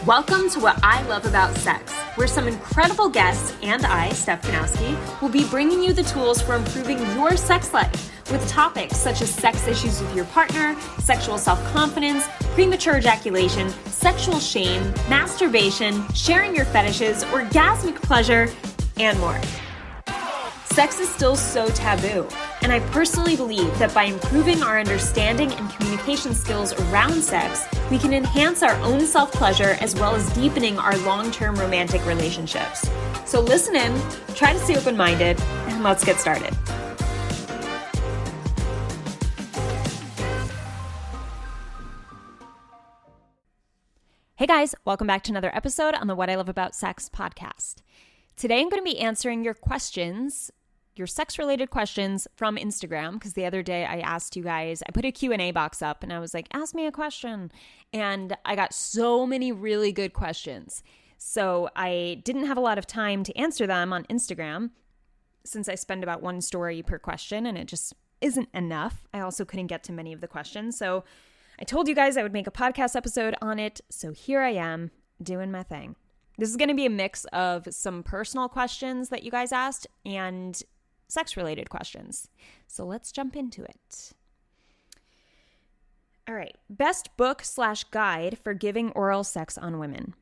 Welcome to What I Love About Sex, where some incredible guests and I, Steph Kanowski, will be bringing you the tools for improving your sex life with topics such as sex issues with your partner, sexual self-confidence, premature ejaculation, sexual shame, masturbation, sharing your fetishes, orgasmic pleasure, and more. Sex is still so taboo, and I personally believe that by improving our understanding and communication skills around sex, we can enhance our own self-pleasure as well as deepening our long-term romantic relationships. So listen in, try to stay open-minded, and let's get started. Hey guys, welcome back to another episode on the What I Love About Sex podcast. Today I'm going to be answering your questions, your sex-related questions from Instagram, because the other day I asked you guys, I put a Q&A box up and I was like, ask me a question. And I got so many really good questions. So I didn't have a lot of time to answer them on Instagram since I spend about one story per question and it just isn't enough. I also couldn't get to many of the questions. So I told you guys I would make a podcast episode on it. So here I am doing my thing. This is going to be a mix of some personal questions that you guys asked and sex-related questions. So let's jump into it. All right. Best book/guide for giving oral sex on women.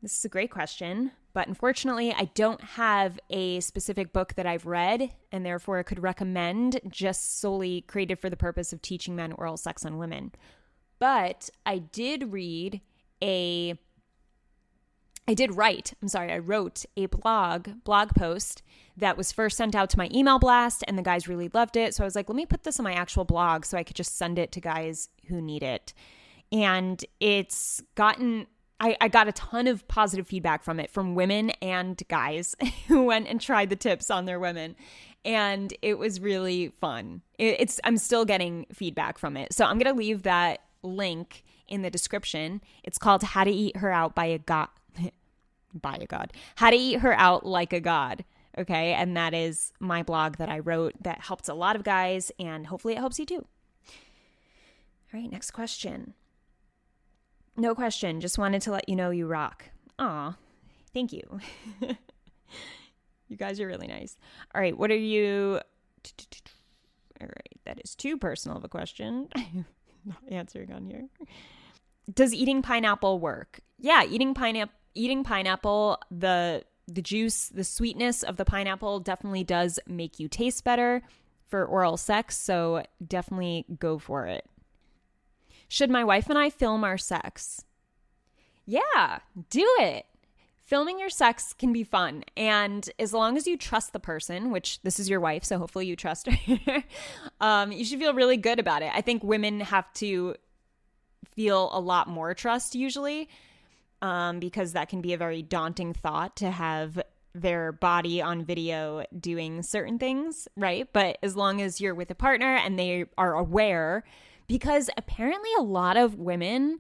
This is a great question, but unfortunately, I don't have a specific book that I've read and therefore I could recommend just solely created for the purpose of teaching men oral sex on women. But I wrote a blog post that was first sent out to my email blast and the guys really loved it. So I was like, let me put this on my actual blog so I could just send it to guys who need it. And it's gotten, I got a ton of positive feedback from it from women and guys who went and tried the tips on their women. And it was really fun. I'm still getting feedback from it. So I'm going to leave that link in the description. It's called How to Eat Her Out by a God. How to Eat Her Out Like a God. Okay. And that is my blog that I wrote that helped a lot of guys and hopefully it helps you too. All right. Next question. No question. Just wanted to let you know you rock. Aw, thank you. You guys are really nice. All right. What are you? All right. That is too personal of a question. Not answering on here. Does eating pineapple work? Yeah. Eating pineapple, the juice, the sweetness of the pineapple definitely does make you taste better for oral sex. So definitely go for it. Should my wife and I film our sex? Yeah, do it. Filming your sex can be fun. And as long as you trust the person, which this is your wife, so hopefully you trust her, you should feel really good about it. I think women have to feel a lot more trust usually, because that can be a very daunting thought to have their body on video doing certain things, right? But as long as you're with a partner and they are aware, because apparently a lot of women,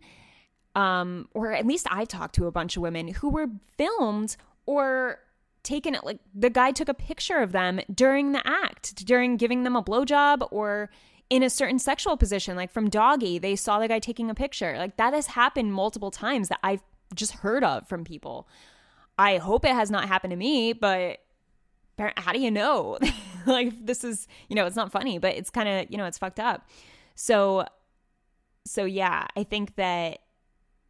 or at least I talked to a bunch of women who were filmed or taken, like the guy took a picture of them during the act, during giving them a blowjob or in a certain sexual position, like from doggy, they saw the guy taking a picture. Like that has happened multiple times that I've just heard of from people. I hope it has not happened to me, but how do you know? Like this is, it's not funny, but it's kind of, it's fucked up. So yeah, I think that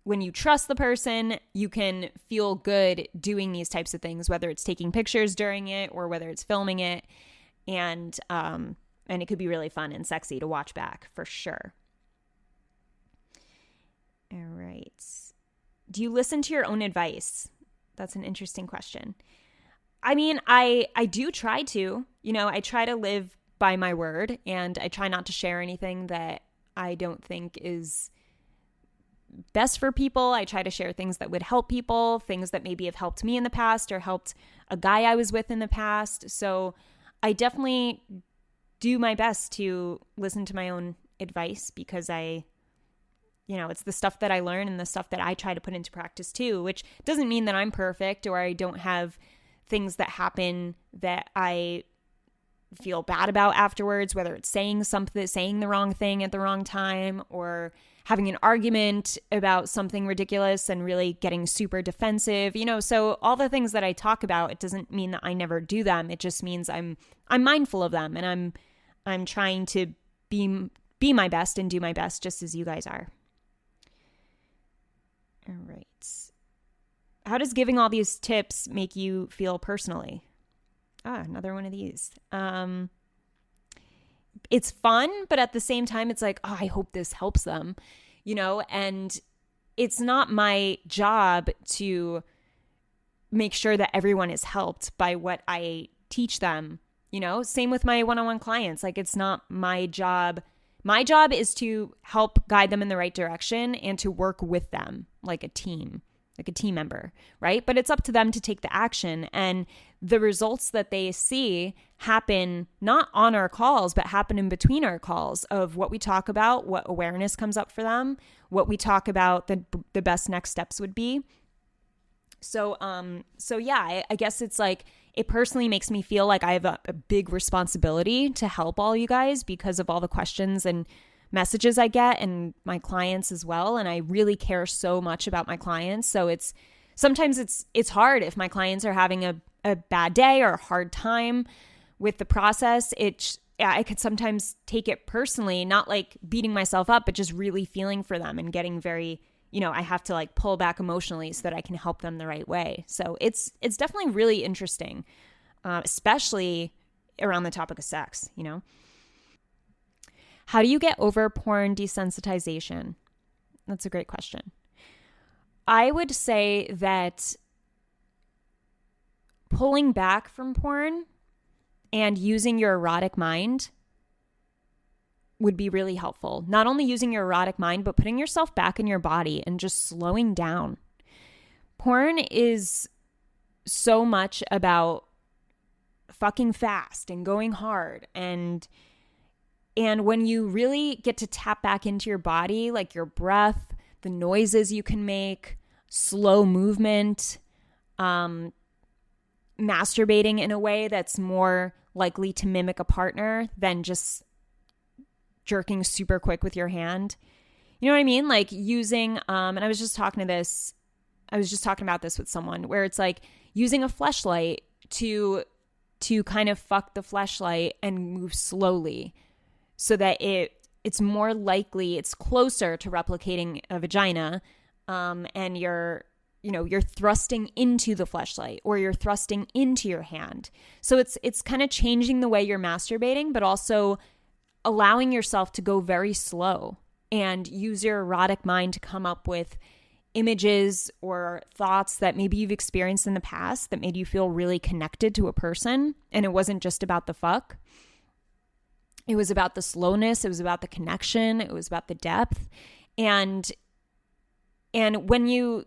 when you trust the person, you can feel good doing these types of things, whether it's taking pictures during it or whether it's filming it. And it could be really fun and sexy to watch back for sure. All right. Do you listen to your own advice? That's an interesting question. I mean, I do try to, I try to live by my word and I try not to share anything that I don't think is best for people. I try to share things that would help people, things that maybe have helped me in the past or helped a guy I was with in the past. So I definitely do my best to listen to my own advice because it's the stuff that I learn and the stuff that I try to put into practice too, which doesn't mean that I'm perfect or I don't have things that happen that I feel bad about afterwards, whether it's saying something, saying the wrong thing at the wrong time, or having an argument about something ridiculous and really getting super defensive. So all the things that I talk about, it doesn't mean that I never do them. It just means I'm mindful of them, and I'm trying to be my best and do my best, just as you guys are. All right. How does giving all these tips make you feel personally? Another one of these. It's fun, but at the same time, it's like, I hope this helps them, and it's not my job to make sure that everyone is helped by what I teach them, same with my one-on-one clients. Like, it's not my job. My job is to help guide them in the right direction and to work with them like a team member, right? But it's up to them to take the action, and the results that they see happen not on our calls, but happen in between our calls of what we talk about, what awareness comes up for them, what we talk about the best next steps would be. So yeah, I guess it's like, it personally makes me feel like I have a big responsibility to help all you guys because of all the questions and messages I get, and my clients as well. And I really care so much about my clients. So sometimes it's hard if my clients are having a bad day or a hard time with the process. I could sometimes take it personally, not like beating myself up, but just really feeling for them and getting very, I have to like pull back emotionally so that I can help them the right way. So it's definitely really interesting, especially around the topic of sex, How do you get over porn desensitization? That's a great question. I would say that pulling back from porn and using your erotic mind would be really helpful. Not only using your erotic mind, but putting yourself back in your body and just slowing down. Porn is so much about fucking fast and going hard, and when you really get to tap back into your body, like your breath, the noises you can make, slow movement, masturbating in a way that's more likely to mimic a partner than just jerking super quick with your hand. You know what I mean? Like using, and I was just talking about this with someone, where it's like using a fleshlight to kind of fuck the fleshlight and move slowly, so that it's more likely, it's closer to replicating a vagina, and you're thrusting into the fleshlight, or you're thrusting into your hand. So it's kind of changing the way you're masturbating, but also allowing yourself to go very slow and use your erotic mind to come up with images or thoughts that maybe you've experienced in the past that made you feel really connected to a person. And it wasn't just about the fuck. It was about the slowness. It was about the connection. It was about the depth. And when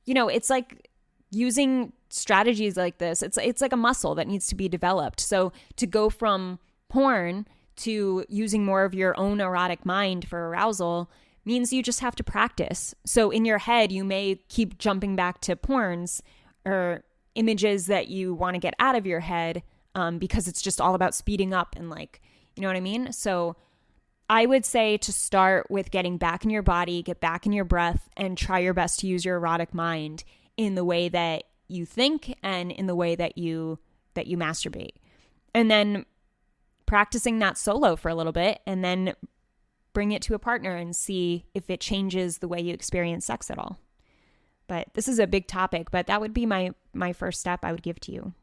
it's like using strategies like this, it's like a muscle that needs to be developed. So to go from porn to using more of your own erotic mind for arousal means you just have to practice. So in your head, you may keep jumping back to porns or images that you want to get out of your head, because it's just all about speeding up and like, you know what I mean? So I would say to start with getting back in your body, get back in your breath, and try your best to use your erotic mind in the way that you think and in the way that you masturbate. And then practicing that solo for a little bit, and then bring it to a partner and see if it changes the way you experience sex at all. But this is a big topic, but that would be my first step I would give to you.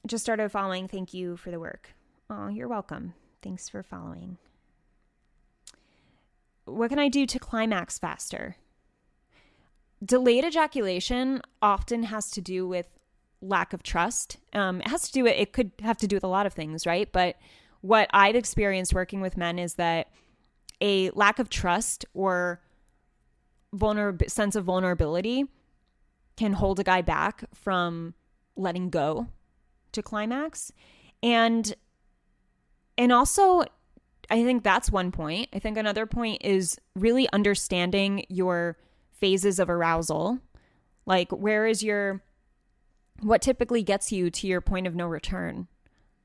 Just started following. Thank you for the work. Oh, you're welcome. Thanks for following. What can I do to climax faster? Delayed ejaculation often has to do with lack of trust. It could have to do with a lot of things, right? But what I've experienced working with men is that a lack of trust or sense of vulnerability can hold a guy back from letting go to climax. And also, I think that's one point. I think another point is really understanding your phases of arousal. Like, where is your what typically gets you to your point of no return?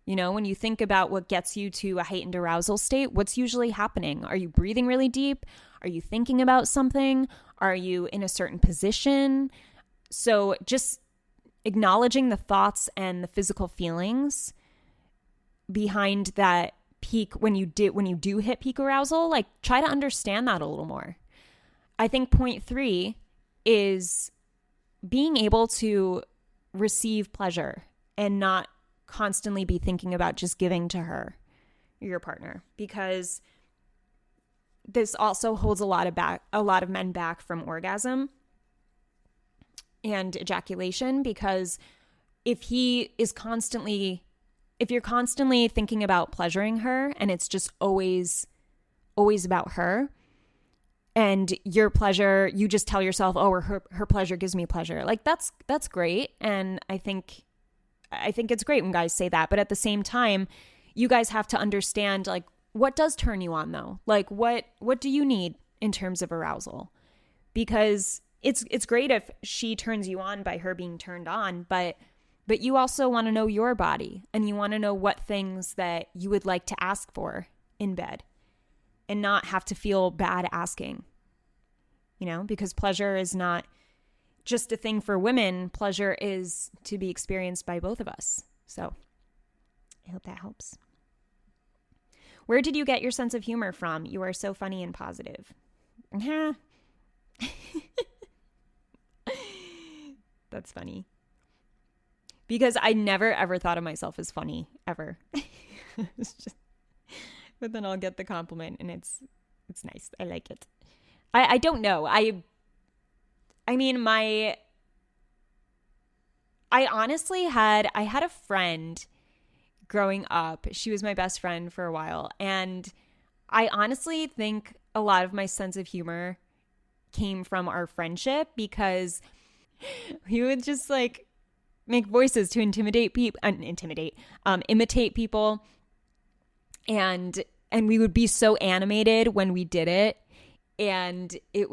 You know, when you think about what gets you to a heightened arousal state, what's usually happening? Are you breathing really deep? Are you thinking about something? Are you in a certain position? So just acknowledging the thoughts and the physical feelings behind that peak when you do hit peak arousal, like try to understand that a little more. I think point 3 is being able to receive pleasure and not constantly be thinking about just giving to her, your partner, because this also holds a lot of men back from orgasm and ejaculation, because if you're constantly thinking about pleasuring her and it's just always about her, and your pleasure, you just tell yourself, oh, her pleasure gives me pleasure. Like that's great. And I think it's great when guys say that. But at the same time, you guys have to understand, like, what does turn you on though? Like what do you need in terms of arousal? Because it's great if she turns you on by her being turned on, but you also want to know your body, and you want to know what things that you would like to ask for in bed and not have to feel bad asking, you know, because pleasure is not just a thing for women. Pleasure is to be experienced by both of us. So I hope that helps. Where did you get your sense of humor from? You are so funny and positive. That's funny. Because I never ever thought of myself as funny, ever. It's just, but then I'll get the compliment and it's nice. I like it. I don't know. I honestly had a friend growing up. She was my best friend for a while. And I honestly think a lot of my sense of humor came from our friendship, because we would just like make voices to imitate people. And we would be so animated when we did it. And we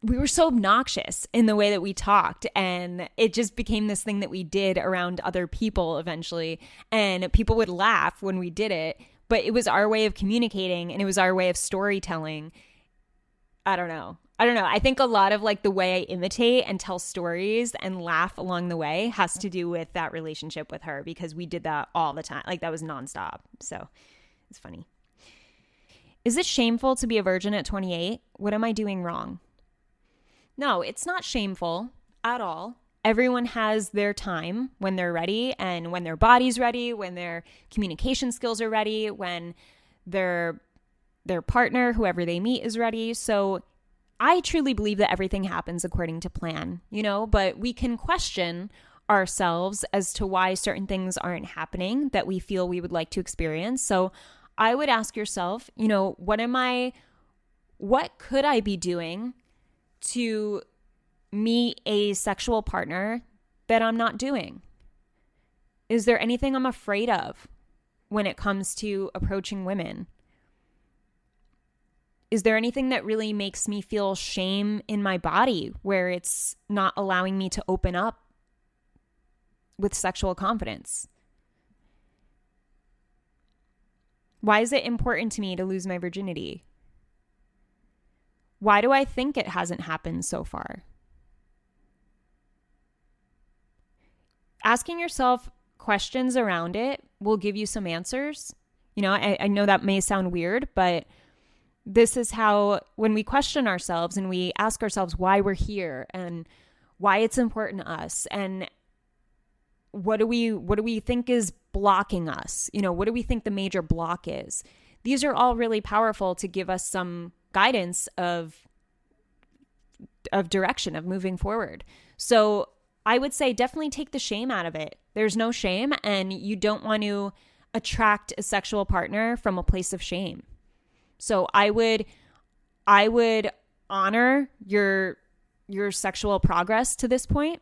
were so obnoxious in the way that we talked, and it just became this thing that we did around other people eventually. And people would laugh when we did it, but it was our way of communicating, and it was our way of storytelling. I don't know. I think a lot of like the way I imitate and tell stories and laugh along the way has to do with that relationship with her, because we did that all the time. Like that was nonstop. So it's funny. Is it shameful to be a virgin at 28? What am I doing wrong? No, it's not shameful at all. Everyone has their time when they're ready, and when their body's ready, when their communication skills are ready, when their partner, whoever they meet, is ready. So I truly believe that everything happens according to plan, you know, but we can question ourselves as to why certain things aren't happening that we feel we would like to experience. So I would ask yourself, you know, what could I be doing to meet a sexual partner that I'm not doing? Is there anything I'm afraid of when it comes to approaching women? Is there anything that really makes me feel shame in my body where it's not allowing me to open up with sexual confidence? Why is it important to me to lose my virginity? Why do I think it hasn't happened so far? Asking yourself questions around it will give you some answers. You know, I know that may sound weird, but this is how, when we question ourselves and we ask ourselves why we're here and why it's important to us, and what do we think is blocking us? You know, what do we think the major block is? These are all really powerful to give us some guidance of direction, of moving forward. So I would say definitely take the shame out of it. There's no shame, and you don't want to attract a sexual partner from a place of shame. So I would honor your sexual progress to this point.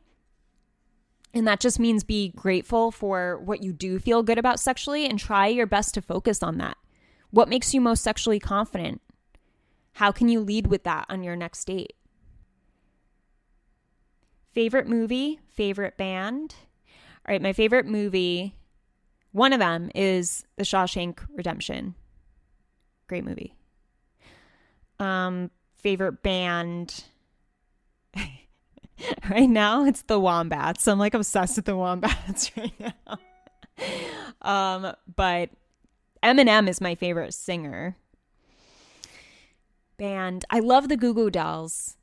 And that just means be grateful for what you do feel good about sexually, and try your best to focus on that. What makes you most sexually confident? How can you lead with that on your next date? Favorite movie, favorite band. All right, my favorite movie, one of them is The Shawshank Redemption. Great movie. Favorite band. Right now, it's the Wombats. I'm like obsessed with the Wombats right now. But Eminem is my favorite singer. Band. I love the Goo Goo Dolls.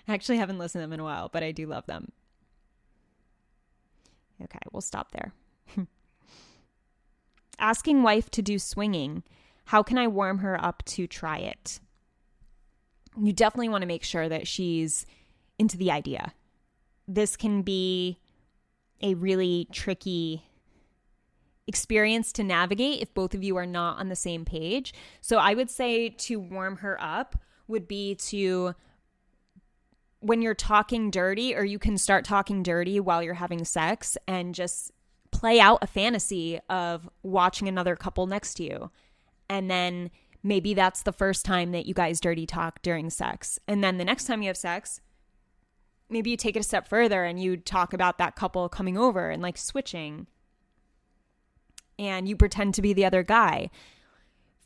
I actually haven't listened to them in a while, but I do love them. Okay, we'll stop there. Asking wife to do swinging. How can I warm her up to try it? You definitely want to make sure that she's into the idea. This can be a really tricky experience to navigate if both of you are not on the same page. So I would say to warm her up would be to, when you're talking dirty, or you can start talking dirty while you're having sex, and just play out a fantasy of watching another couple next to you. And then maybe that's the first time that you guys dirty talk during sex. And then the next time you have sex, maybe you take it a step further and you talk about that couple coming over and like switching. And you pretend to be the other guy.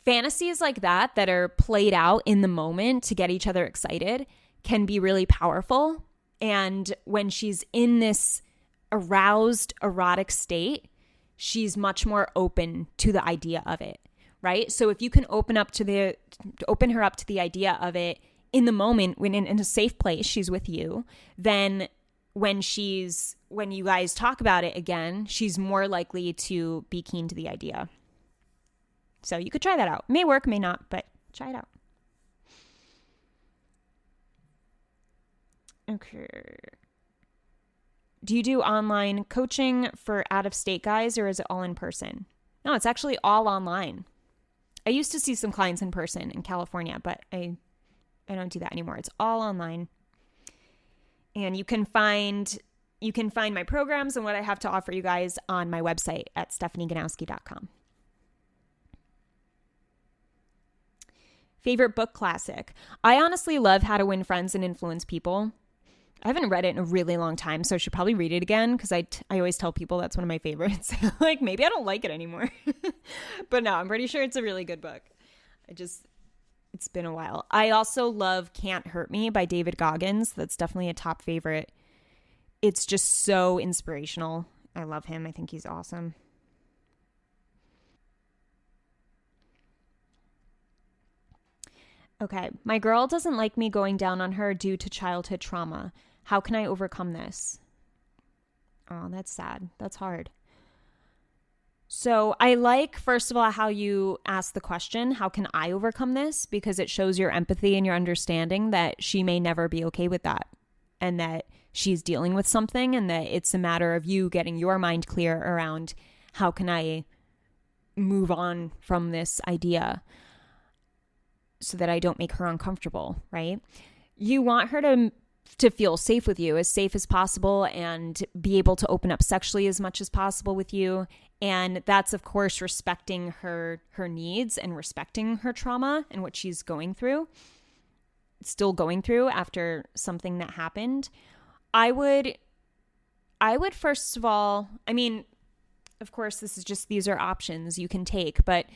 Fantasies like that are played out in the moment to get each other excited can be really powerful. And when she's in this aroused, erotic state, she's much more open to the idea of it, right? So if you can open her up to the idea of it in the moment, when in a safe place, she's with you, then when you guys talk about it again, she's more likely to be keen to the idea. So you could try that out. May work, may not, but try it out. Okay. Do you do online coaching for out-of-state guys, or is it all in person? No, it's actually all online. I used to see some clients in person in California, but I don't do that anymore. It's all online. And you can find my programs and what I have to offer you guys on my website at stephanieganowski.com. Favorite book classic. I honestly love How to Win Friends and Influence People. I haven't read it in a really long time, so I should probably read it again, because I always tell people that's one of my favorites. Like, maybe I don't like it anymore. But no, I'm pretty sure it's a really good book. It's been a while. I also love Can't Hurt Me by David Goggins. That's definitely a top favorite. It's just so inspirational. I love him. I think he's awesome. Okay. My girl doesn't like me going down on her due to childhood trauma. How can I overcome this? Oh, that's sad. That's hard. So I like, first of all, how you ask the question, how can I overcome this? Because it shows your empathy and your understanding that she may never be okay with that, and that she's dealing with something, and that it's a matter of you getting your mind clear around how can I move on from this idea so that I don't make her uncomfortable, right? You want her to feel safe with you, as safe as possible, and be able to open up sexually as much as possible with you. And that's, of course, respecting her needs and respecting her trauma and what she's still going through after something that happened. I would first of all, I mean, of course, these are options you can take, but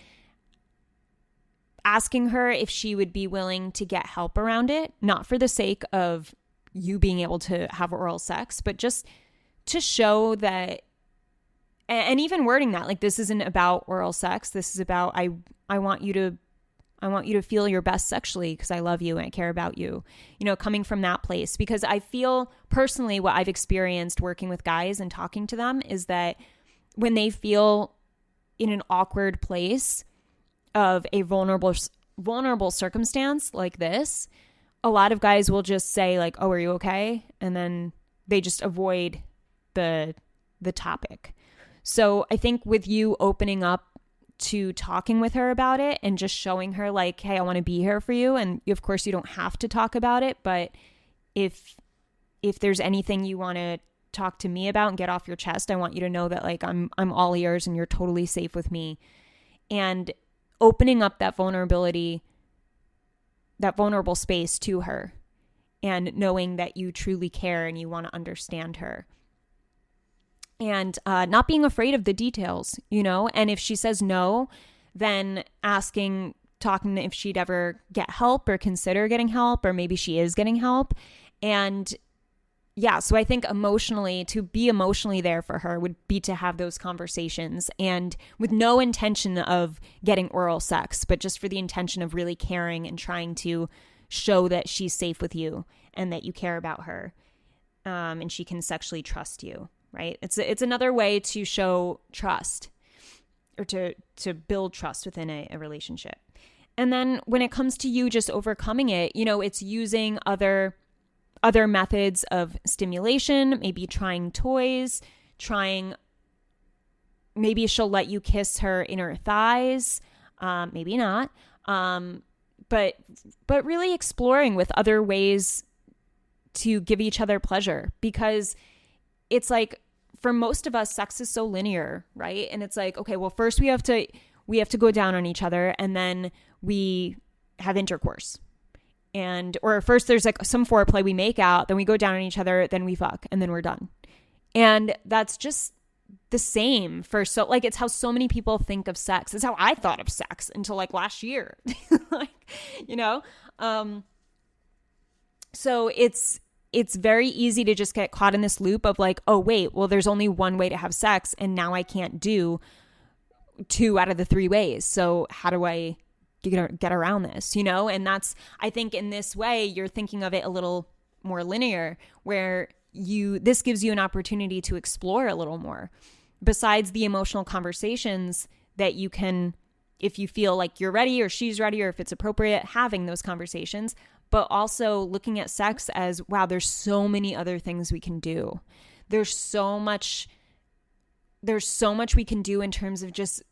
asking her if she would be willing to get help around it, not for the sake of you being able to have oral sex, but just to show that. And even wording that, like, this isn't about oral sex. This is about, I want you to feel your best sexually because I love you and I care about you, coming from that place. Because I feel personally what I've experienced working with guys and talking to them is that when they feel in an awkward place of a vulnerable circumstance like this, a lot of guys will just say like, oh, are you okay? And then they just avoid the topic. So I think with you opening up to talking with her about it and just showing her like, hey, I want to be here for you. And of course you don't have to talk about it, but if there's anything you want to talk to me about and get off your chest, I want you to know that like I'm all ears and you're totally safe with me. And opening up that vulnerable space to her and knowing that you truly care and you want to understand her. And not being afraid of the details, and if she says no, then talking if she'd ever get help or consider getting help, or maybe she is getting help. And yeah, so I think to be emotionally there for her would be to have those conversations, and with no intention of getting oral sex, but just for the intention of really caring and trying to show that she's safe with you and that you care about her, and she can sexually trust you, right? It's another way to show trust, or to build trust within a relationship. And then when it comes to you just overcoming it, it's using other methods of stimulation, maybe trying toys, maybe she'll let you kiss her inner thighs, maybe not, but really exploring with other ways to give each other pleasure, because it's like, for most of us, sex is so linear, right? And it's like, okay, well, first we have to go down on each other, and then we have intercourse. Or first there's like some foreplay, we make out, then we go down on each other, then we fuck, and then we're done. And that's just the same it's how so many people think of sex. It's how I thought of sex until like last year. So it's very easy to just get caught in this loop of like, oh wait, well, there's only one way to have sex, and now I can't do 2 out of the 3 ways. So how do I get around this, And that's, I think in this way, you're thinking of it a little more linear, where this gives you an opportunity to explore a little more, besides the emotional conversations that you can, if you feel like you're ready or she's ready, or if it's appropriate, having those conversations, but also looking at sex as, wow, there's so many other things we can do. There's so much we can do in terms of just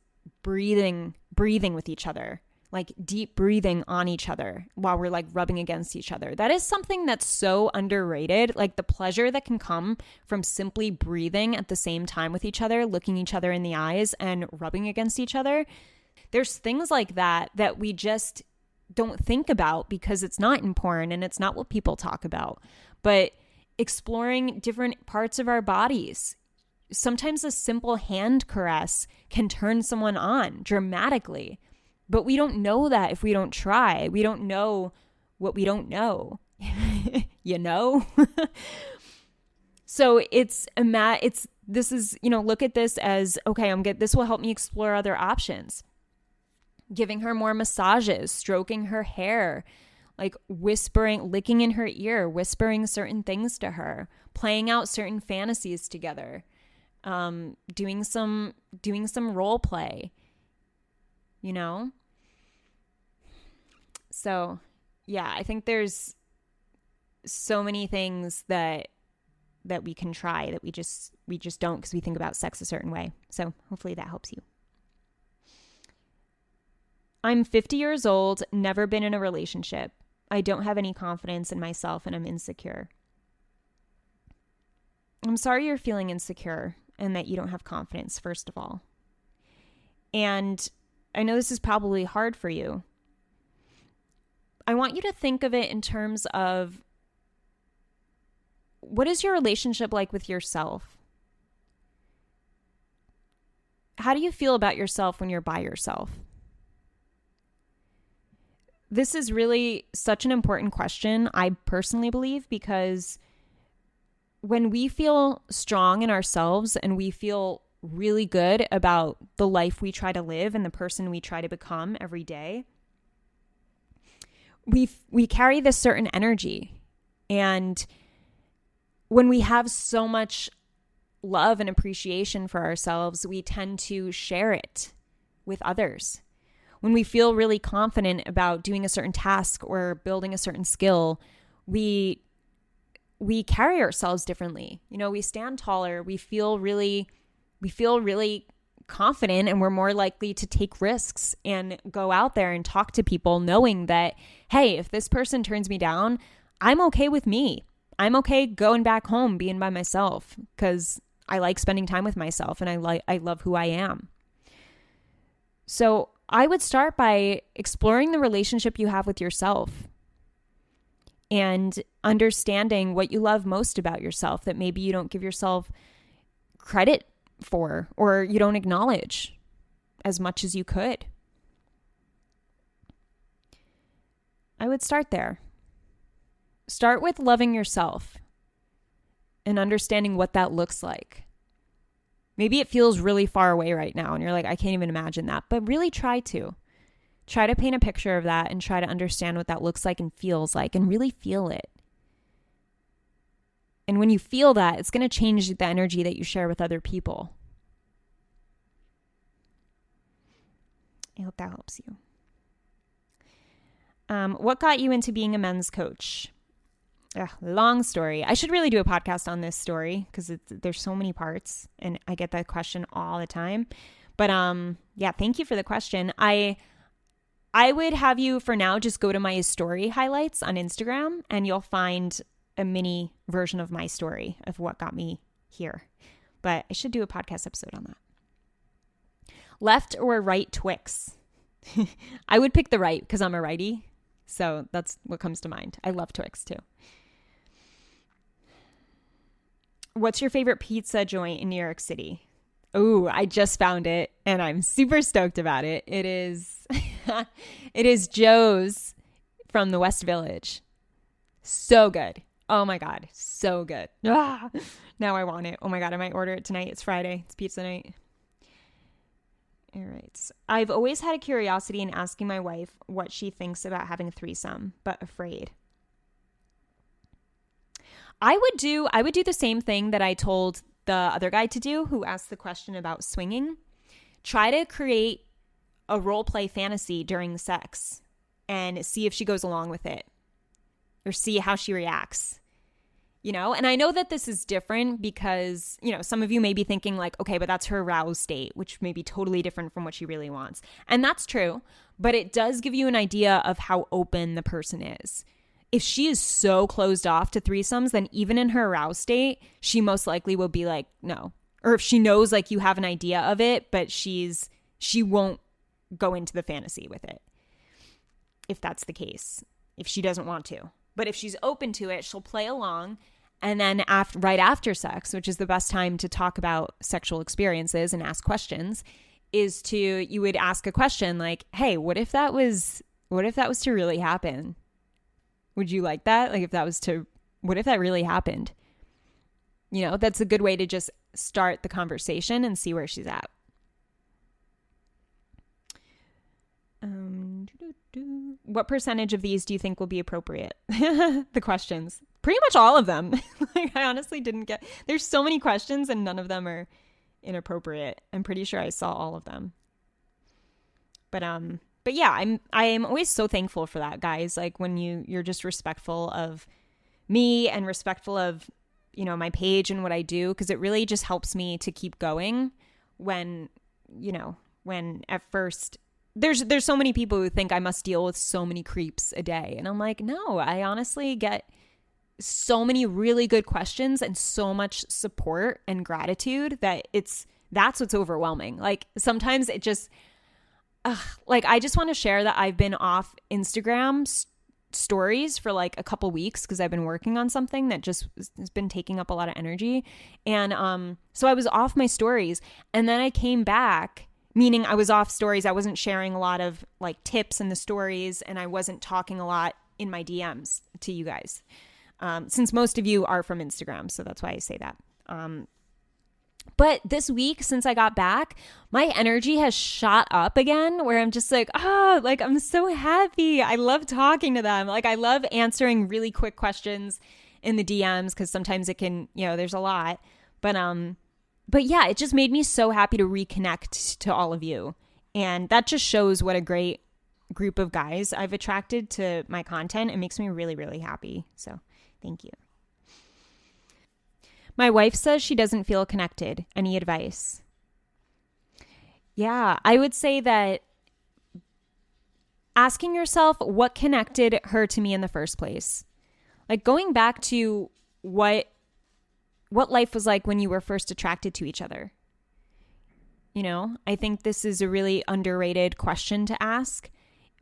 breathing with each other, like deep breathing on each other while we're like rubbing against each other. That is something that's so underrated. Like the pleasure that can come from simply breathing at the same time with each other, looking each other in the eyes and rubbing against each other. There's things like that we just don't think about because it's not in porn and it's not what people talk about. But exploring different parts of our bodies. Sometimes a simple hand caress can turn someone on dramatically. But we don't know that if we don't try. We don't know what we don't know. So look at this as, okay, this will help me explore other options. Giving her more massages, stroking her hair, like whispering, licking in her ear, whispering certain things to her, playing out certain fantasies together, doing some role play, So, yeah, I think there's so many things that we can try that we just don't, because we think about sex a certain way. So hopefully that helps you. I'm 50 years old, never been in a relationship. I don't have any confidence in myself and I'm insecure. I'm sorry you're feeling insecure and that you don't have confidence, first of all. And I know this is probably hard for you. I want you to think of it in terms of, what is your relationship like with yourself? How do you feel about yourself when you're by yourself? This is really such an important question, I personally believe, because when we feel strong in ourselves and we feel really good about the life we try to live and the person we try to become every day, we carry this certain energy. And when we have so much love and appreciation for ourselves, we tend to share it with others. When we feel really confident about doing a certain task or building a certain skill, we carry ourselves differently. We stand taller, we feel really confident, and we're more likely to take risks and go out there and talk to people knowing that, hey, if this person turns me down, I'm okay with me. I'm okay going back home, being by myself, because I like spending time with myself and I love who I am. So I would start by exploring the relationship you have with yourself. and understanding what you love most about yourself that maybe you don't give yourself credit for or you don't acknowledge as much as you could. I would start there. Start with loving yourself and understanding what that looks like. Maybe it feels really far away right now and you're like, I can't even imagine that, but really try to. Try to paint a picture of that and try to understand what that looks like and feels like and really feel it. And when you feel that, it's going to change the energy that you share with other people. I hope that helps you. What got you into being a men's coach? Long story. I should really do a podcast on this story because there's so many parts and I get that question all the time. But yeah, thank you for the question. I would have you for now just go to my story highlights on Instagram and you'll find a mini version of my story of what got me here. But I should do a podcast episode on that. Left or right Twix? I would pick the right because I'm a righty. So that's what comes to mind. I love Twix too. What's your favorite pizza joint in New York City? Oh, I just found it and I'm super stoked about it. It is Joe's from the West Village. So good. Oh my God. So good. Now I want it. Oh my God. I might order it tonight. It's Friday. It's pizza night. All right. I've always had a curiosity in asking my wife what she thinks about having a threesome, but afraid. I would do the same thing that I told the other guy to do who asked the question about swinging. Try to create a role play fantasy during sex and see if she goes along with it or see how she reacts. And I know that this is different because, some of you may be thinking like, okay, but that's her aroused state, which may be totally different from what she really wants. And that's true, but it does give you an idea of how open the person is. If she is so closed off to threesomes, then even in her aroused state, she most likely will be like, no. Or if she knows like you have an idea of it, but she won't go into the fantasy with it. If that's the case, if she doesn't want to. But if she's open to it, she'll play along. And then right after sex, which is the best time to talk about sexual experiences and ask questions, you would ask a question like, hey, what if that was to really happen? Would you like that? Like what if that really happened? That's a good way to just start the conversation and see where she's at. What percentage of these do you think will be appropriate? The questions. Pretty much all of them. Like I honestly didn't get, there's so many questions and none of them are inappropriate. I'm pretty sure I saw all of them. But yeah, I'm always so thankful for that, guys. Like when you're just respectful of me and respectful of, my page and what I do, because it really just helps me to keep going when at first there's so many people who think I must deal with so many creeps a day. And I'm like, no, I honestly get so many really good questions and so much support and gratitude that that's what's overwhelming. Like sometimes it just, I just want to share that I've been off Instagram stories for like a couple weeks because I've been working on something that just has been taking up a lot of energy. And so I was off my stories and then I came back, meaning I was off stories. I wasn't sharing a lot of like tips in the stories and I wasn't talking a lot in my DMs to you guys. Since most of you are from Instagram, so that's why I say that. But this week, since I got back, my energy has shot up again where I'm just like, I'm so happy. I love talking to them. Like I love answering really quick questions in the DMs because sometimes it can, there's a lot. But yeah, it just made me so happy to reconnect to all of you. And that just shows what a great group of guys I've attracted to my content. It makes me really, really happy. So thank you. My wife says she doesn't feel connected. Any advice? Yeah, I would say that asking yourself what connected her to me in the first place. Like going back to what life was like when you were first attracted to each other. I think this is a really underrated question to ask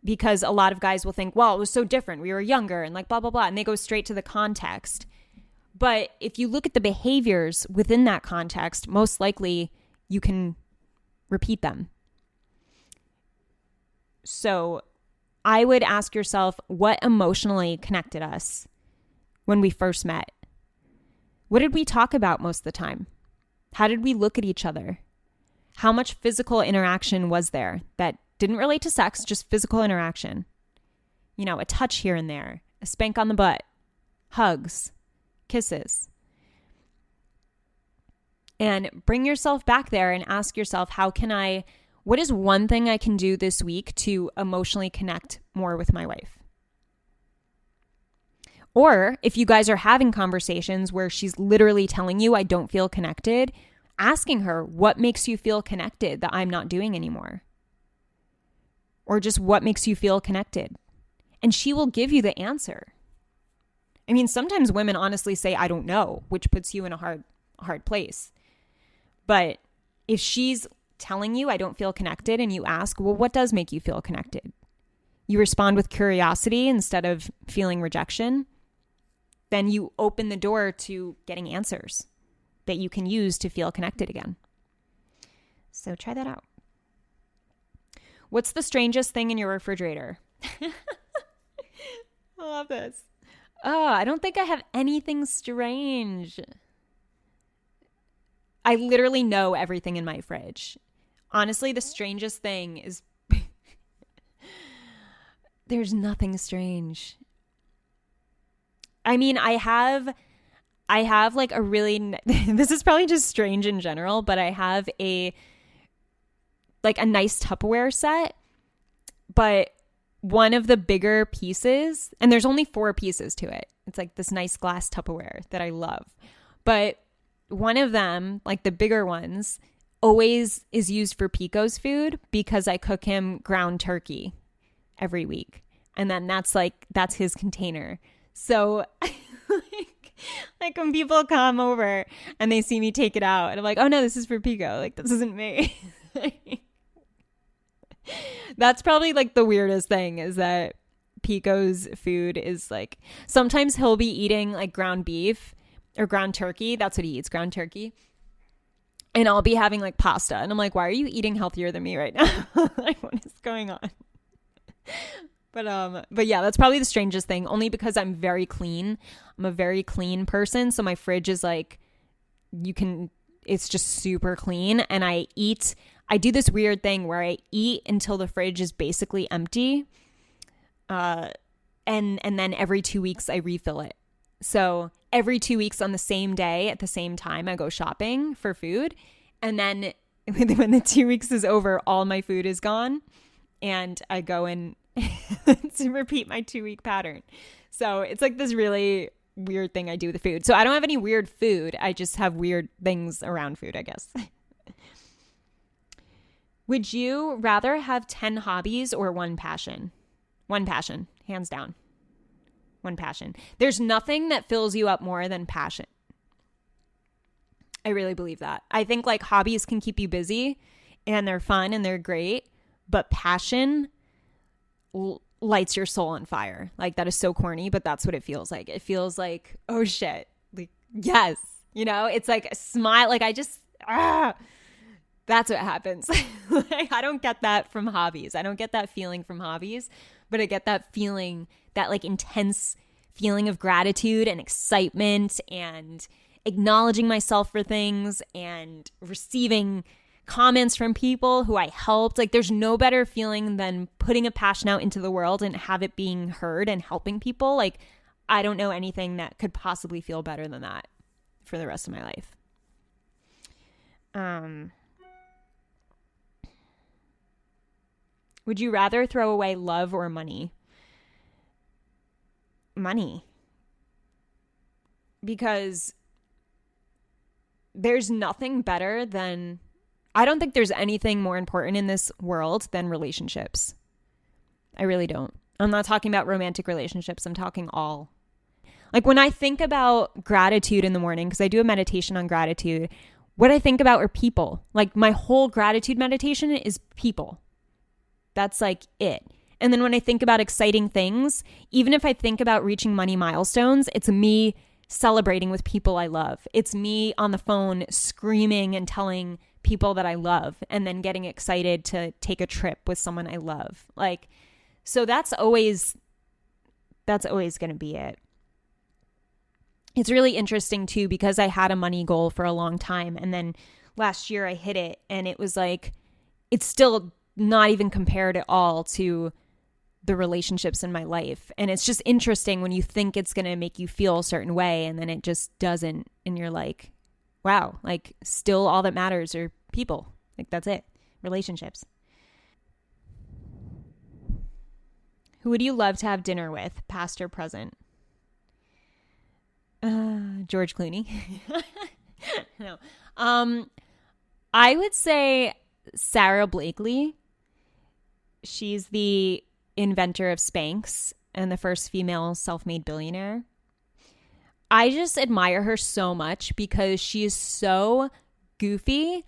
because a lot of guys will think, well, it was so different. We were younger and like blah, blah, blah. And they go straight to the context. But if you look at the behaviors within that context, most likely you can repeat them. So I would ask yourself, what emotionally connected us when we first met? What did we talk about most of the time? How did we look at each other? How much physical interaction was there that didn't relate to sex, just physical interaction? You know, a touch here and there, a spank on the butt, hugs, kisses. And bring yourself back there and ask yourself, what is one thing I can do this week to emotionally connect more with my wife? Or if you guys are having conversations where she's literally telling you, I don't feel connected, asking her, what makes you feel connected that I'm not doing anymore? Or just what makes you feel connected? And she will give you the answer. I mean, sometimes women honestly say, I don't know, which puts you in a hard place. But if she's telling you, I don't feel connected, and you ask, well, what does make you feel connected? You respond with curiosity instead of feeling rejection. Then you open the door to getting answers that you can use to feel connected again. So try that out. What's the strangest thing in your refrigerator? I love this. Oh, I don't think I have anything strange. I literally know everything in my fridge. Honestly, the strangest thing is there's nothing strange. I mean, I have like a really, this is probably just strange in general, but I have a nice Tupperware set, but one of the bigger pieces, and there's only 4 pieces to it. It's like this nice glass Tupperware that I love. But one of them, like the bigger ones, always is used for Pico's food because I cook him ground turkey every week. And then that's his container. So like when people come over and they see me take it out and I'm like, oh no, this is for Pico. Like, this isn't me. That's probably like the weirdest thing, is that Pico's food is like, sometimes he'll be eating like ground beef or ground turkey. That's what he eats, ground turkey. And I'll be having like pasta. And I'm like, why are you eating healthier than me right now? Like, what is going on? But yeah, that's probably the strangest thing, only because I'm very clean. I'm a very clean person. So my fridge is like, it's just super clean. And I do this weird thing where I eat until the fridge is basically empty. And then every 2 weeks I refill it. So every 2 weeks on the same day at the same time, I go shopping for food. And then when the 2 weeks is over, all my food is gone. And I go in to repeat my 2-week pattern. So it's like this really weird thing I do with the food. So I don't have any weird food. I just have weird things around food, I guess. Would you rather have 10 hobbies or one passion? One passion, hands down. One passion. There's nothing that fills you up more than passion. I really believe that. I think like hobbies can keep you busy and they're fun and they're great, but passion lights your soul on fire. Like, that is so corny, but that's what it feels like. It feels like, oh shit, like, yes, it's like a smile. Like, that's what happens. Like, I don't get that from hobbies. I don't get that feeling from hobbies, but I get that feeling, that like intense feeling of gratitude and excitement and acknowledging myself for things and receiving comments from people who I helped. Like, there's no better feeling than putting a passion out into the world and have it being heard and helping people. Like, I don't know anything that could possibly feel better than that for the rest of my life. Would you rather throw away love or money? Money. Because there's nothing better than, I don't think there's anything more important in this world than relationships. I really don't. I'm not talking about romantic relationships. I'm talking all. Like, when I think about gratitude in the morning, because I do a meditation on gratitude, what I think about are people. Like, my whole gratitude meditation is people. That's like it. And then when I think about exciting things, even if I think about reaching money milestones, it's me celebrating with people I love. It's me on the phone screaming and telling people that I love and then getting excited to take a trip with someone I love. Like, so that's always going to be it. It's really interesting too, because I had a money goal for a long time. And then last year I hit it, and it was like, it's still not even compared at all to the relationships in my life. And it's just interesting when you think it's going to make you feel a certain way, and then it just doesn't. And you're like, wow, like still all that matters are people. Like that's it. Relationships. Who would you love to have dinner with, past or present? George Clooney. No. I would say Sarah Blakely. She's the inventor of Spanx and the first female self-made billionaire. I just admire her so much because she is so goofy,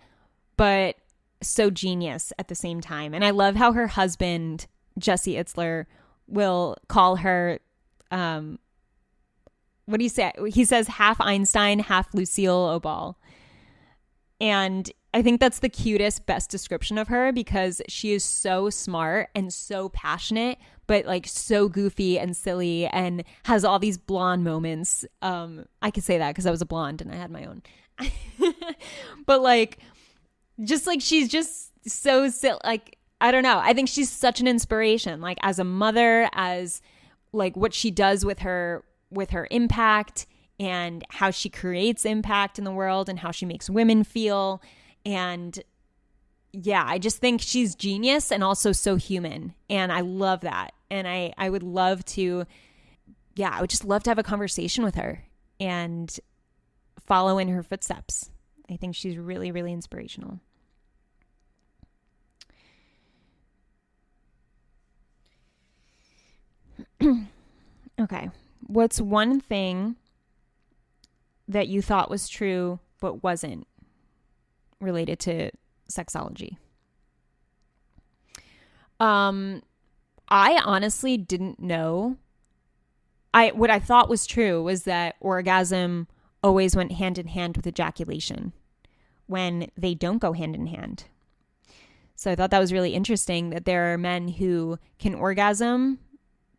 but so genius at the same time. And I love how her husband, Jesse Itzler, will call her, what do you say? He says half Einstein, half Lucille Obal. And I think that's the cutest, best description of her, because she is so smart and so passionate, but like so goofy and silly and has all these blonde moments. I could say that because I was a blonde and I had my own. But like, just like she's just so silly. Like, I don't know. I think she's such an inspiration, like as a mother, as like what she does with her impact and how she creates impact in the world and how she makes women feel. And yeah, I just think she's genius and also so human. And I love that. And I would love to, I would just love to have a conversation with her and follow in her footsteps. I think she's really, really inspirational. Okay. What's one thing that you thought was true but wasn't related to sexology? I honestly didn't know. What I thought was true was that orgasm always went hand in hand with ejaculation when they don't go hand in hand. So I thought that was really interesting that there are men who can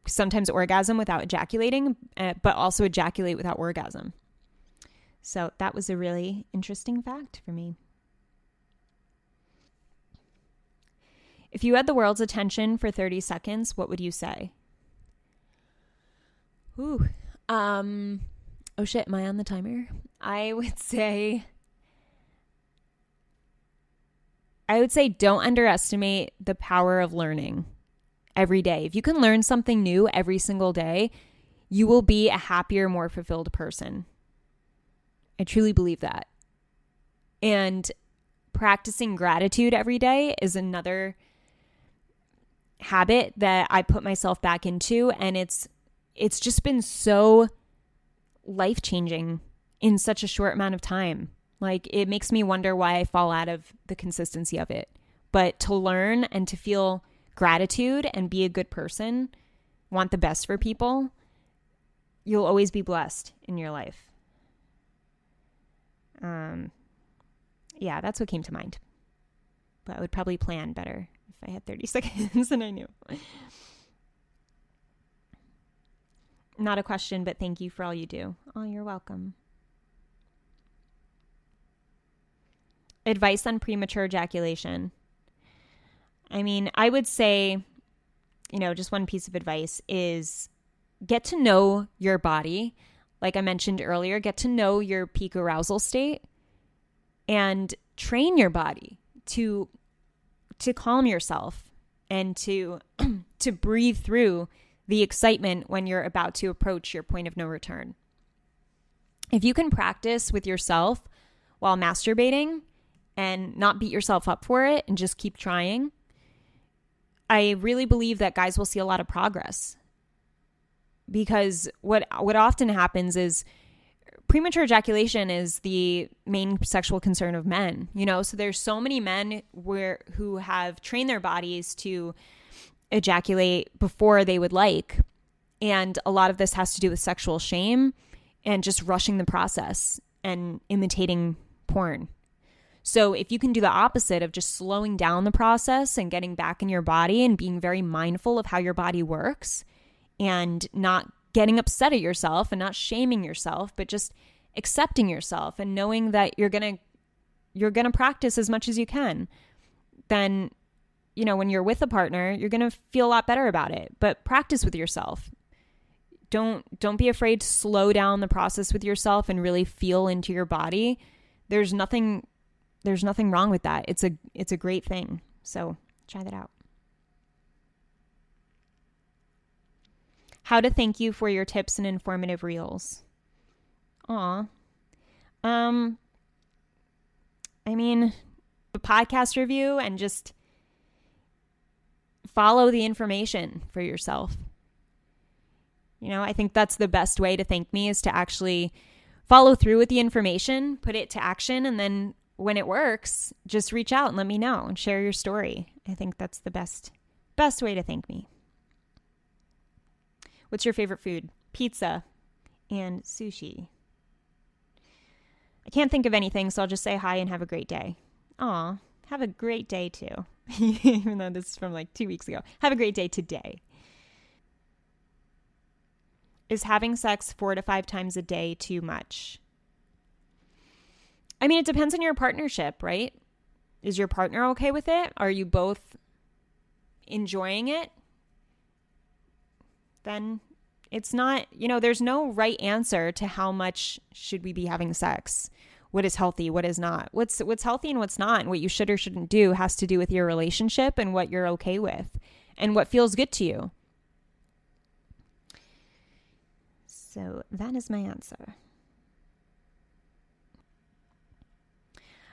sometimes orgasm without ejaculating, but also ejaculate without orgasm. So that was a really interesting fact for me. If you had the world's attention for 30 seconds, what would you say? Oh shit, am I on the timer? I would say don't underestimate the power of learning every day. If you can learn something new every single day, you will be a happier, more fulfilled person. I truly believe that. And practicing gratitude every day is another habit that I put myself back into, and it's just been so life-changing in such a short amount of time. Like, it makes me wonder why I fall out of the consistency of it. But to learn and to feel gratitude and be a good person, want the best for people, you'll always be blessed in your life. Yeah, that's what came to mind. But I would probably plan better if I had 30 seconds and I knew. Not a question, but thank you for all you do. Oh, you're welcome. Advice on premature ejaculation. I mean, I would say, just one piece of advice is get to know your body. Like I mentioned earlier, get to know your peak arousal state and train your body to calm yourself and to breathe through the excitement when you're about to approach your point of no return. If you can practice with yourself while masturbating and not beat yourself up for it and just keep trying, I really believe that guys will see a lot of progress. Because what often happens is premature ejaculation is the main sexual concern of men, so there's so many men who have trained their bodies to ejaculate before they would like. And a lot of this has to do with sexual shame and just rushing the process and imitating porn. So if you can do the opposite of just slowing down the process and getting back in your body and being very mindful of how your body works and not getting upset at yourself and not shaming yourself, but just accepting yourself and knowing that you're going to practice as much as you can, then, you know, when you're with a partner, you're going to feel a lot better about it. But practice with yourself. Don't be afraid to slow down the process with yourself and really feel into your body. There's nothing wrong with that. It's a great thing. So try that out. How to thank you for your tips and informative reels. Aw. I mean, the podcast review and just follow the information for yourself. You know, I think that's the best way to thank me, is to actually follow through with the information, put it to action, and then when it works, just reach out and let me know and share your story. I think that's the best way to thank me. What's your favorite food? Pizza and sushi. I can't think of anything, so I'll just say hi and have a great day. Aw, have a great day too. Even though this is from like 2 weeks ago. Have a great day today. Is having sex 4 to 5 times a day too much? I mean, it depends on your partnership, right? Is your partner okay with it? Are you both enjoying it? Then it's not, you know, there's no right answer to how much should we be having sex. What is healthy? What is not? What's healthy and what's not, and what you should or shouldn't do has to do with your relationship and what you're okay with and what feels good to you. So that is my answer.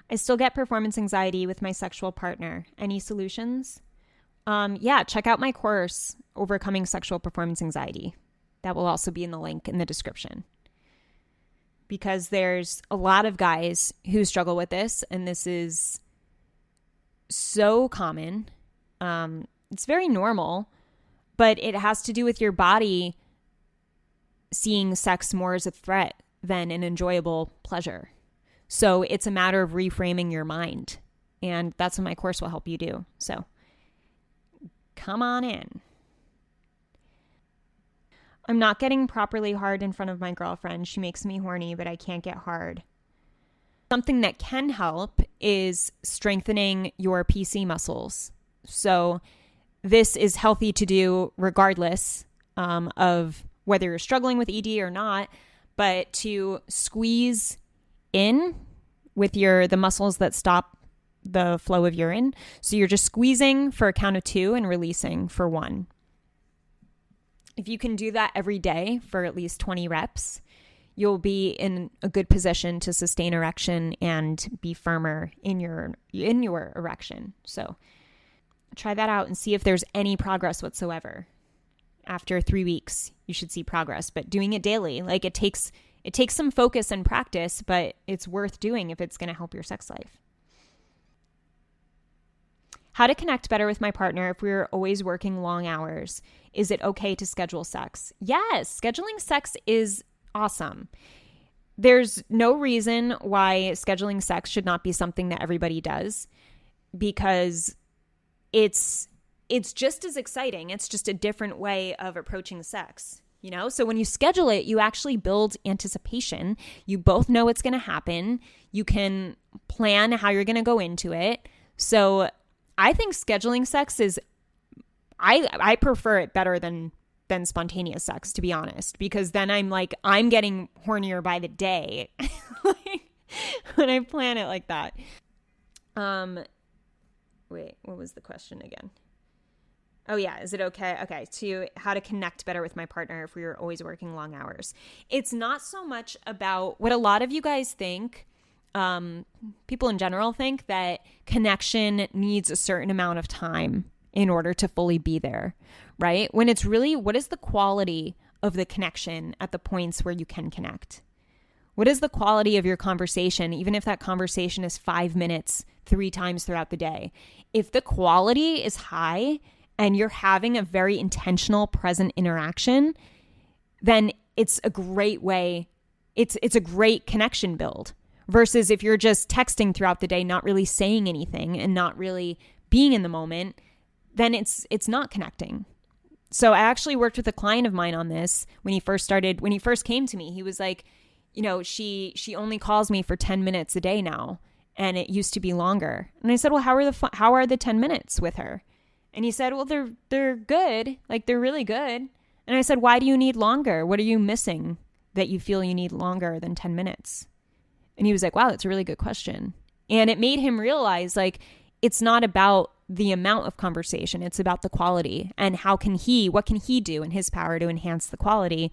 I still get performance anxiety with my sexual partner. Any solutions? Yeah, check out my course, Overcoming Sexual Performance Anxiety. That will also be in the link in the description. Because there's a lot of guys who struggle with this, and this is so common. It's very normal, but it has to do with your body seeing sex more as a threat than an enjoyable pleasure. So it's a matter of reframing your mind. And that's what my course will help you do. So come on in. I'm not getting properly hard in front of my girlfriend. She makes me horny, but I can't get hard. Something that can help is strengthening your PC muscles. So this is healthy to do regardless of whether you're struggling with ED or not, but to squeeze in with the muscles that stop the flow of urine. So you're just squeezing for a count of 2 and releasing for 1. If you can do that every day for at least 20 reps, you'll be in a good position to sustain erection and be firmer in your erection. So try that out and see if there's any progress whatsoever. After 3 weeks, you should see progress, but doing it daily, like it takes some focus and practice, but it's worth doing if it's going to help your sex life. How to connect better with my partner if we're always working long hours. Is it okay to schedule sex? Yes, scheduling sex is awesome. There's no reason why scheduling sex should not be something that everybody does, because it's just as exciting. It's just a different way of approaching sex, you know? So when you schedule it, you actually build anticipation. You both know what's going to happen. You can plan how you're going to go into it. So I think scheduling sex is, I prefer it better than spontaneous sex, to be honest, because then I'm getting hornier by the day when I plan it like that. Wait, what was the question again? Oh yeah, is it okay? Okay, how to connect better with my partner if we were always working long hours. It's not so much about what a lot of you guys think. People in general think that connection needs a certain amount of time in order to fully be there, right? When it's really, what is the quality of the connection at the points where you can connect? What is the quality of your conversation, even if that conversation is 5 minutes, 3 times throughout the day? If the quality is high and you're having a very intentional, present interaction, then it's a great way. It's a great connection build versus if you're just texting throughout the day, not really saying anything and not really being in the moment, then it's not connecting. So I actually worked with a client of mine on this when he first came to me. He was like, she only calls me for 10 minutes a day now, and it used to be longer. And I said, well, how are the 10 minutes with her? And he said, well, they're good. Like, they're really good. And I said, why do you need longer? What are you missing that you feel you need longer than 10 minutes? And he was like, wow, that's a really good question. And it made him realize, like, it's not about the amount of conversation. It's about the quality and what can he do in his power to enhance the quality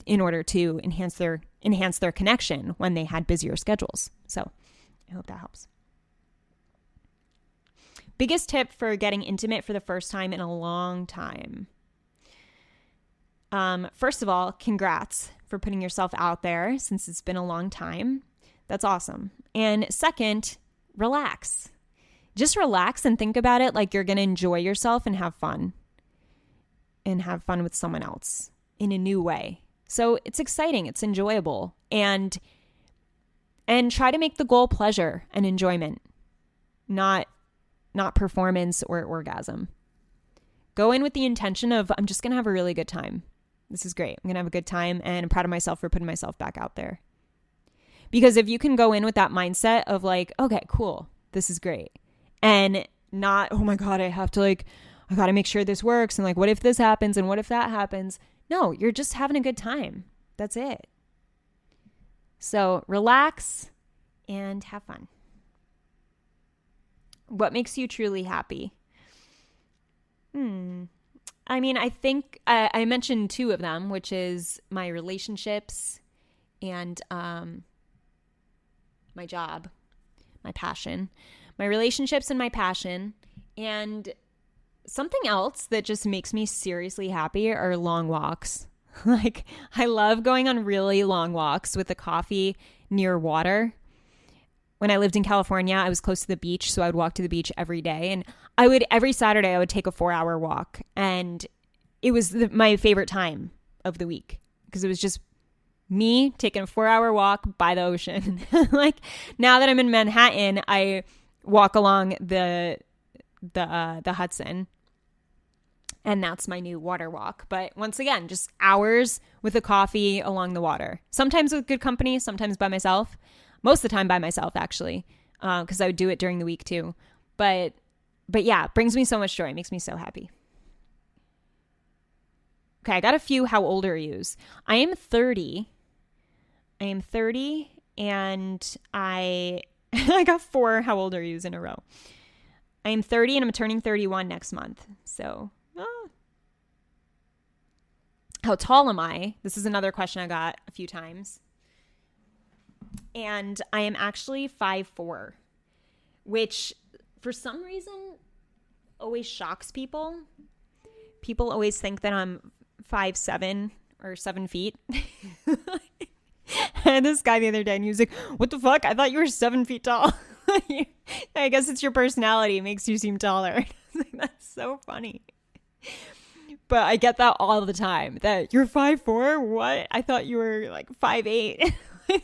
in order to enhance their connection when they had busier schedules. So I hope that helps. Biggest tip for getting intimate for the first time in a long time. First of all, congrats for putting yourself out there since it's been a long time. That's awesome. And second, relax. Just relax and think about it like you're going to enjoy yourself and have fun. And have fun with someone else in a new way. So it's exciting. It's enjoyable. And try to make the goal pleasure and enjoyment, not performance or orgasm. Go in with the intention of, I'm just going to have a really good time. This is great. I'm going to have a good time, and I'm proud of myself for putting myself back out there. Because if you can go in with that mindset of like, okay, cool, this is great. And not, oh my God, I got to make sure this works. And like, what if this happens? And what if that happens? No, you're just having a good time. That's it. So relax and have fun. What makes you truly happy? I mean, I think I mentioned two of them, which is my relationships and my job, my passion. My relationships and my passion. And something else that just makes me seriously happy are long walks. Like, I love going on really long walks with a coffee near water. When I lived in California, I was close to the beach, so I would walk to the beach every day. And every Saturday, I would take a 4-hour walk. And it was my favorite time of the week because it was just me taking a 4-hour walk by the ocean. Like, now that I'm in Manhattan, I walk along the Hudson, and that's my new water walk. But once again, just hours with a coffee along the water. Sometimes with good company, sometimes by myself. Most of the time by myself, actually, because I would do it during the week too. But yeah, it brings me so much joy. It makes me so happy. Okay, I got a few how old are yous. I am 30, and I got 4 how old are yous in a row. I am 30 and I'm turning 31 next month. So, how tall am I? This is another question I got a few times. And I am actually 5'4", which for some reason always shocks people. People always think that I'm 5'7" or 7 feet. I had this guy the other day and he was like, what the fuck? I thought you were 7 feet tall. I guess it's your personality. It makes you seem taller. That's so funny. But I get that all the time. That you're 5'4"? What? I thought you were like 5'8".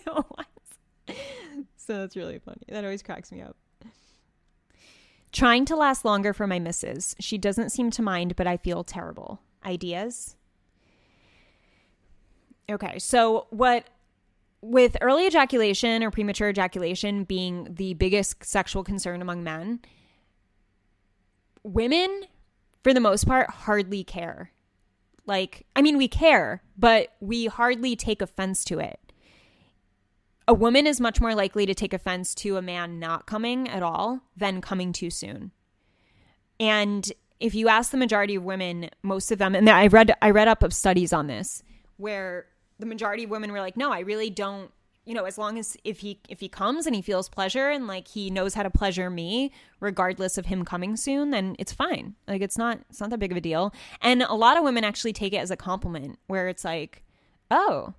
What? So that's really funny. That always cracks me up. Trying to last longer for my missus. She doesn't seem to mind, but I feel terrible. Ideas? Okay, so with early ejaculation or premature ejaculation being the biggest sexual concern among men, women, for the most part, hardly care. Like, I mean, we care, but we hardly take offense to it. A woman is much more likely to take offense to a man not coming at all than coming too soon. And if you ask the majority of women, most of them, and I read up of studies on this, where the majority of women were like, no, I really don't, as long as if he comes and he feels pleasure and like he knows how to pleasure me, regardless of him coming soon, then it's fine. Like it's not that big of a deal. And a lot of women actually take it as a compliment where it's like, oh,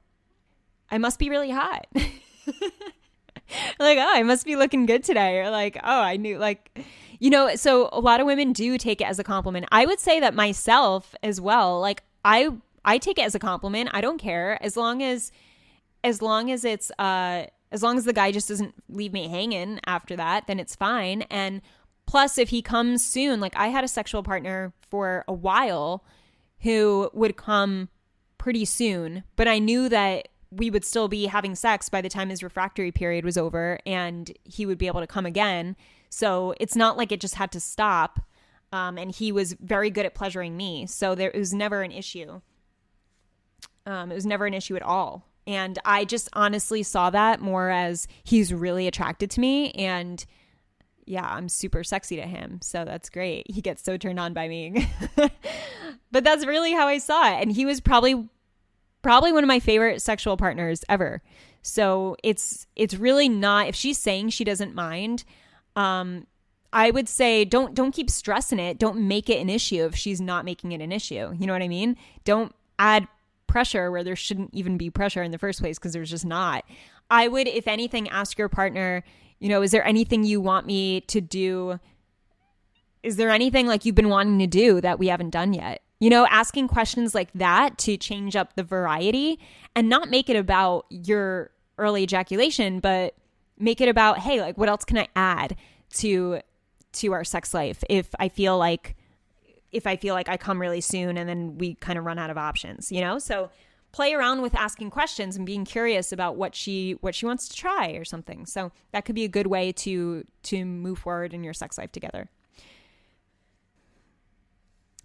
I must be really hot. Like, oh, I must be looking good today. Or like, oh, I knew, like, so a lot of women do take it as a compliment. I would say that myself as well. Like, I take it as a compliment. I don't care as long as it's as long as the guy just doesn't leave me hanging after that, then it's fine. And plus, if he comes soon, like I had a sexual partner for a while who would come pretty soon, but I knew that we would still be having sex by the time his refractory period was over and he would be able to come again. So it's not like it just had to stop. And he was very good at pleasuring me. So it was never an issue. It was never an issue at all. And I just honestly saw that more as he's really attracted to me. And yeah, I'm super sexy to him. So that's great. He gets so turned on by me. But that's really how I saw it. And he was probably one of my favorite sexual partners ever. So it's really not, if she's saying she doesn't mind, I would say don't keep stressing it. Don't make it an issue if she's not making it an issue. You know what I mean? Don't add pressure where there shouldn't even be pressure in the first place, because there's just not. I would, if anything, ask your partner, is there anything you want me to do? Is there anything like you've been wanting to do that we haven't done yet? Asking questions like that to change up the variety and not make it about your early ejaculation, but make it about, hey, like what else can I add to our sex life if I feel like I come really soon and then we kind of run out of options, So play around with asking questions and being curious about what she wants to try or something. So that could be a good way to move forward in your sex life together.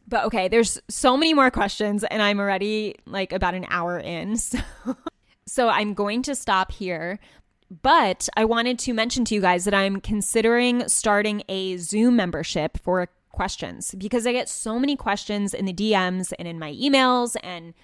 But okay, there's so many more questions and I'm already like about an hour in. So I'm going to stop here. But I wanted to mention to you guys that I'm considering starting a Zoom membership for questions, because I get so many questions in the DMs and in my emails and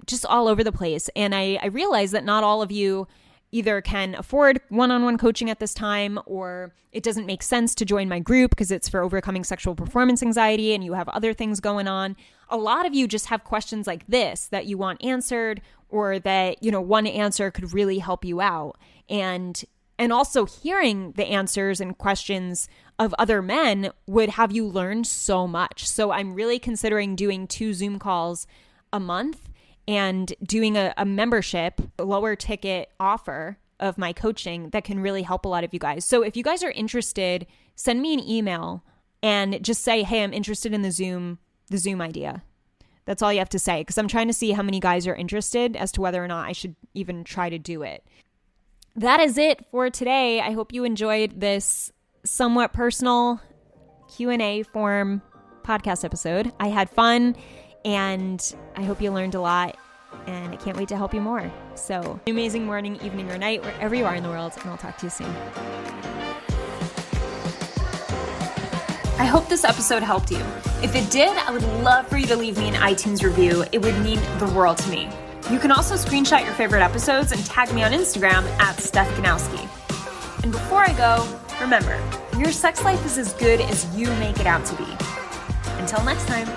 just all over the place. And I realize that not all of you either can afford one-on-one coaching at this time, or it doesn't make sense to join my group because it's for overcoming sexual performance anxiety and you have other things going on. A lot of you just have questions like this that you want answered, or that, one answer could really help you out. And also hearing the answers and questions of other men would have you learn so much. So I'm really considering doing 2 Zoom calls a month and doing a membership, a lower ticket offer of my coaching that can really help a lot of you guys. So if you guys are interested, send me an email and just say, hey, I'm interested in the Zoom idea. That's all you have to say, because I'm trying to see how many guys are interested as to whether or not I should even try to do it. That is it for today. I hope you enjoyed this somewhat personal Q&A form podcast episode. I had fun and I hope you learned a lot, and I can't wait to help you more. So amazing morning, evening, or night, wherever you are in the world, and I'll talk to you soon. I hope this episode helped you. If it did, I would love for you to leave me an iTunes review. It would mean the world to me. You can also screenshot your favorite episodes and tag me on Instagram at Steph Ganowski. And before I go, remember, your sex life is as good as you make it out to be. Until next time.